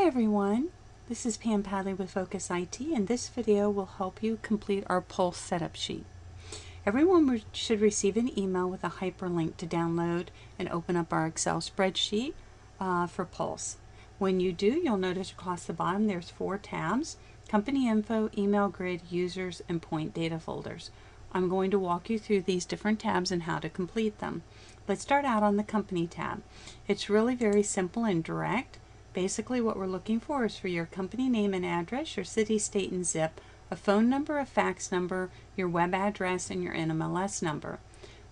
Hi everyone, this is Pam Padley with Focus IT, and this video will help you complete our Pulse setup sheet. Everyone should receive an email with a hyperlink to download and open up our Excel spreadsheet for Pulse. When you do, you'll notice across the bottom there's 4 tabs: Company Info, Email Grid, Users, and Point Data Folders. I'm going to walk you through these different tabs and how to complete them. Let's start out on the Company tab. It's really very simple and direct. Basically what we're looking for is for your company name and address, your city, state, and zip, a phone number, a fax number, your web address, and your NMLS number.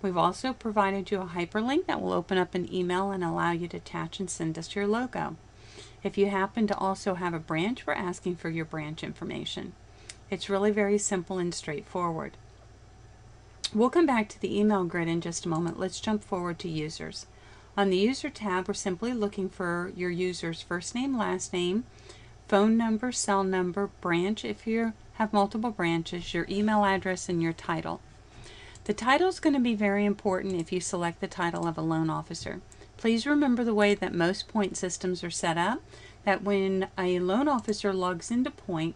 We've also provided you a hyperlink that will open up an email and allow you to attach and send us your logo. If you happen to also have a branch, we're asking for your branch information. It's really very simple and straightforward. We'll come back to the email grid in just a moment. Let's jump forward to users. On the User tab, we're simply looking for your user's first name, last name, phone number, cell number, branch if you have multiple branches, your email address, and your title. The title is going to be very important if you select the title of a loan officer. Please remember the way that most Point systems are set up, that when a loan officer logs into Point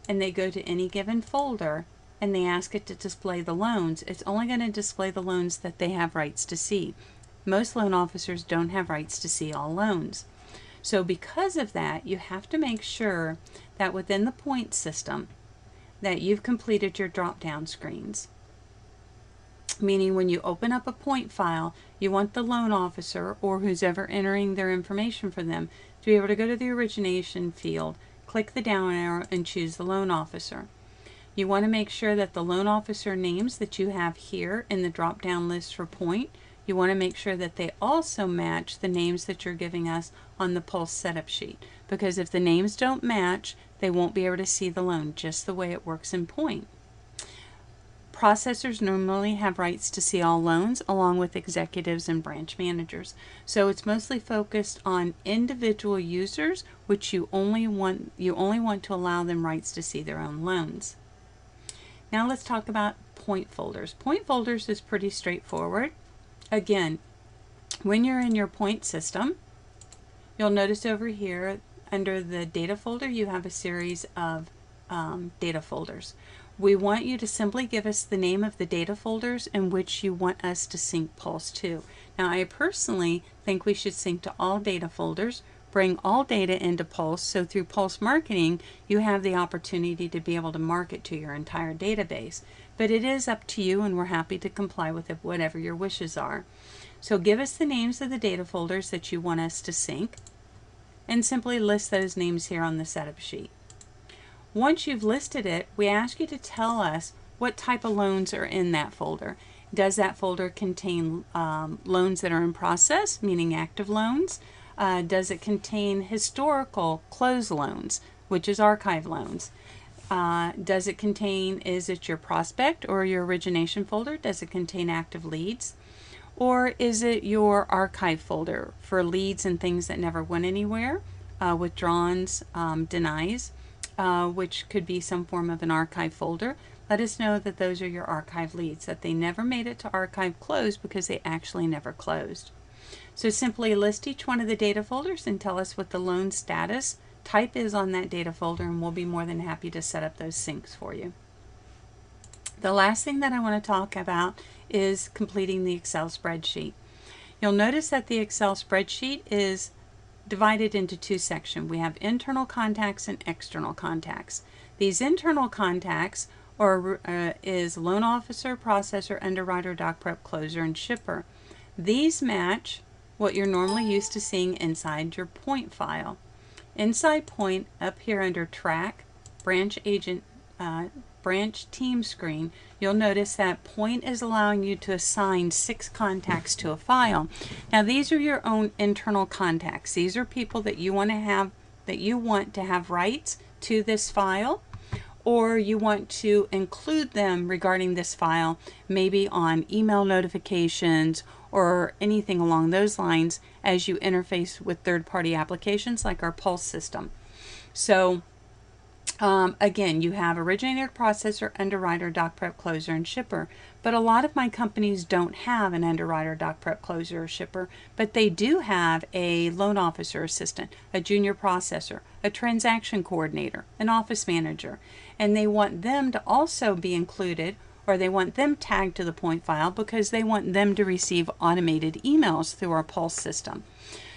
and they go to any given folder and they ask it to display the loans, it's only going to display the loans that they have rights to see. Most loan officers don't have rights to see all loans. So because of that, you have to make sure that within the Point system that you've completed your drop-down screens. Meaning when you open up a Point file, you want the loan officer or who's ever entering their information for them to be able to go to the origination field, click the down arrow, and choose the loan officer. You want to make sure that the loan officer names that you have here in the drop-down list for Point, you want to make sure that they also match the names that you're giving us on the Pulse setup sheet, because if the names don't match, they won't be able to see the loan, just the way it works in Point. Processors normally have rights to see all loans, along with executives and branch managers. So it's mostly focused on individual users, which you only want to allow them rights to see their own loans. Now let's talk about Point folders. Point folders is pretty straightforward. Again, when you're in your Point system, you'll notice over here under the data folder you have a series of data folders. We want you to simply give us the name of the data folders in which you want us to sync Pulse to. Now I personally think we should sync to all data folders, bring all data into Pulse, so through Pulse marketing you have the opportunity to be able to market to your entire database. But it is up to you, and we're happy to comply with whatever your wishes are. So give us the names of the data folders that you want us to sync, and simply list those names here on the setup sheet. Once you've listed it, we ask you to tell us what type of loans are in that folder. Does that folder contain loans that are in process, meaning active loans? Does it contain historical closed loans, which is archive loans? Does it contain, is it your prospect or your origination folder? Does it contain active leads? Or is it your archive folder for leads and things that never went anywhere, withdrawns, denies, which could be some form of an archive folder? Let us know that those are your archive leads, that they never made it to archive closed because they actually never closed. So simply list each one of the data folders and tell us what the loan status type is on that data folder, and we'll be more than happy to set up those syncs for you. The last thing that I want to talk about is completing the Excel spreadsheet. You'll notice that the Excel spreadsheet is divided into 2 sections. We have internal contacts and external contacts. These internal contacts is loan officer, processor, underwriter, doc prep, closer, and shipper. These match what you're normally used to seeing inside your Point file. Inside Point, up here under Track, Branch Agent, Branch Team screen, you'll notice that Point is allowing you to assign 6 contacts to a file. Now these are your own internal contacts. These are people that you want to have rights to this file, or you want to include them regarding this file, maybe on email notifications or anything along those lines as you interface with third-party applications like our Pulse system. So Again, you have originator, processor, underwriter, doc prep, closer, and shipper. But a lot of my companies don't have an underwriter, doc prep, closer, or shipper, but they do have a loan officer assistant, a junior processor, a transaction coordinator, an office manager, and they want them to also be included, or they want them tagged to the point file because they want them to receive automated emails through our Pulse system.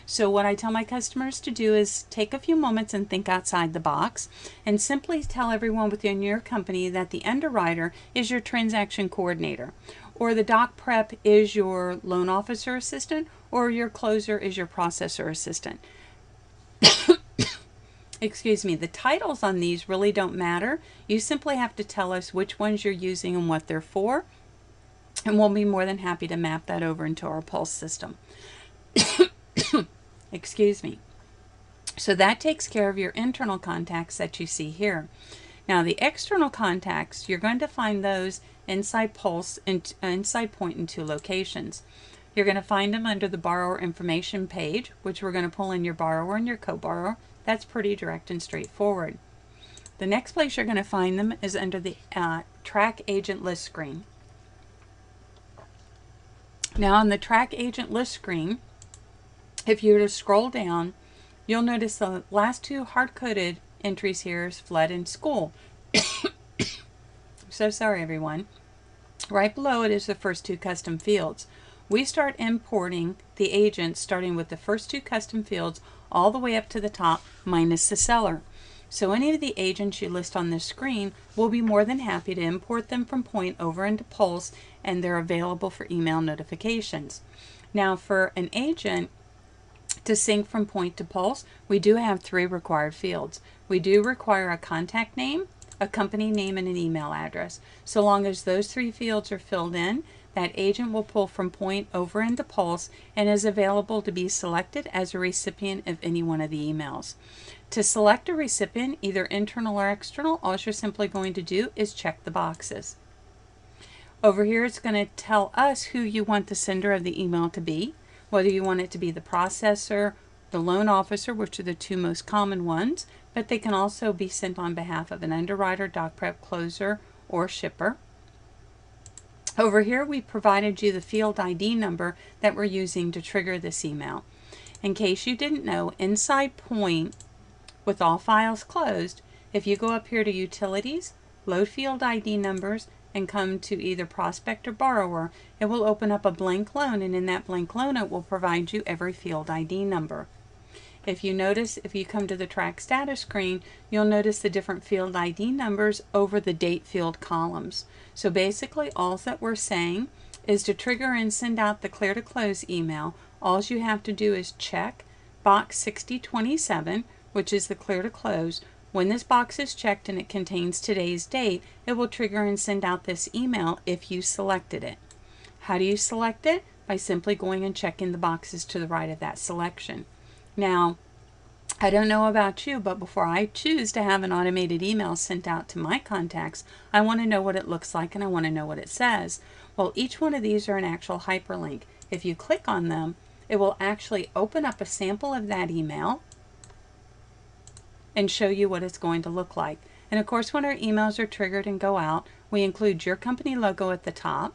So what I tell my customers to do is take a few moments and think outside the box and simply tell everyone within your company that the underwriter is your transaction coordinator, or the doc prep is your loan officer assistant, or your closer is your processor assistant. Excuse me, the titles on these really don't matter. You simply have to tell us which ones you're using and what they're for, and we'll be more than happy to map that over into our Pulse system. Excuse me. So that takes care of your internal contacts that you see here. Now the external contacts, you're going to find those inside Pulse and inside Point in two locations. You're going to find them under the borrower information page, which we're going to pull in your borrower and your co-borrower. That's pretty direct and straightforward. The next place you're going to find them is under the Track Agent List screen. Now on the Track Agent List screen, if you were to scroll down, you'll notice the last two hard-coded entries here is flood and school. So sorry everyone. Right below it is the first two custom fields. We start importing the agents starting with the first two custom fields all the way up to the top minus the seller. So any of the agents you list on this screen, we'll be more than happy to import them from Point over into Pulse, and they're available for email notifications. Now for an agent to sync from Point to Pulse, we do have three required fields. We do require a contact name, a company name, and an email address. So long as those three fields are filled in, that agent will pull from Point over into Pulse and is available to be selected as a recipient of any one of the emails. To select a recipient, either internal or external, all you're simply going to do is check the boxes. Over here, it's going to tell us who you want the sender of the email to be, whether you want it to be the processor, the loan officer, which are the two most common ones, but they can also be sent on behalf of an underwriter, doc prep, closer, or shipper. Over here, we provided you the field ID number that we're using to trigger this email. In case you didn't know, inside Point, with all files closed, if you go up here to Utilities, Load Field ID Numbers, and come to either prospect or borrower, it will open up a blank loan, and in that blank loan it will provide you every field ID number. If you notice, if you come to the track status screen, you'll notice the different field ID numbers over the date field columns. So basically all that we're saying is to trigger and send out the clear to close email, all you have to do is check box 6027, which is the clear to close. When this box is checked and it contains today's date, it will trigger and send out this email if you selected it. How do you select it? By simply going and checking the boxes to the right of that selection. Now, I don't know about you, but before I choose to have an automated email sent out to my contacts, I want to know what it looks like and I want to know what it says. Well, each one of these are an actual hyperlink. If you click on them, it will actually open up a sample of that email and show you what it's going to look like. And of course, when our emails are triggered and go out, we include your company logo at the top.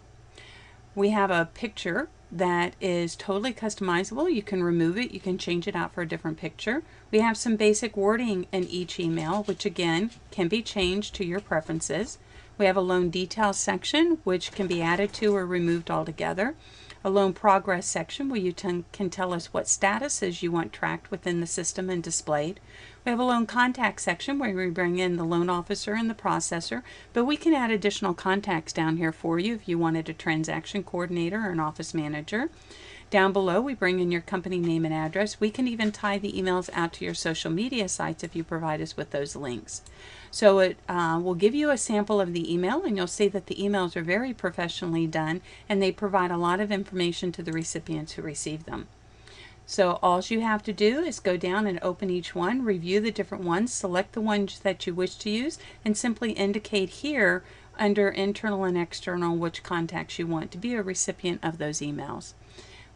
We have a picture that is totally customizable. You can remove it, you can change it out for a different picture. We have some basic wording in each email, which again can be changed to your preferences. We have a loan details section, which can be added to or removed altogether. A loan progress section where you can tell us what statuses you want tracked within the system and displayed. We have a loan contact section where we bring in the loan officer and the processor, but we can add additional contacts down here for you if you wanted a transaction coordinator or an office manager. Down below, we bring in your company name and address. We can even tie the emails out to your social media sites if you provide us with those links. So it will give you a sample of the email, and you'll see that the emails are very professionally done, and they provide a lot of information to the recipients who receive them. So all you have to do is go down and open each one, review the different ones, select the ones that you wish to use, and simply indicate here under internal and external which contacts you want to be a recipient of those emails.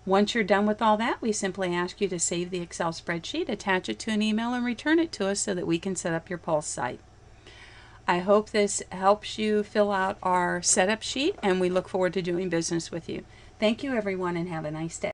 Once you're done with all that, we simply ask you to save the Excel spreadsheet, attach it to an email, and return it to us so that we can set up your Pulse site. I hope this helps you fill out our setup sheet, and we look forward to doing business with you. Thank you, everyone, and have a nice day.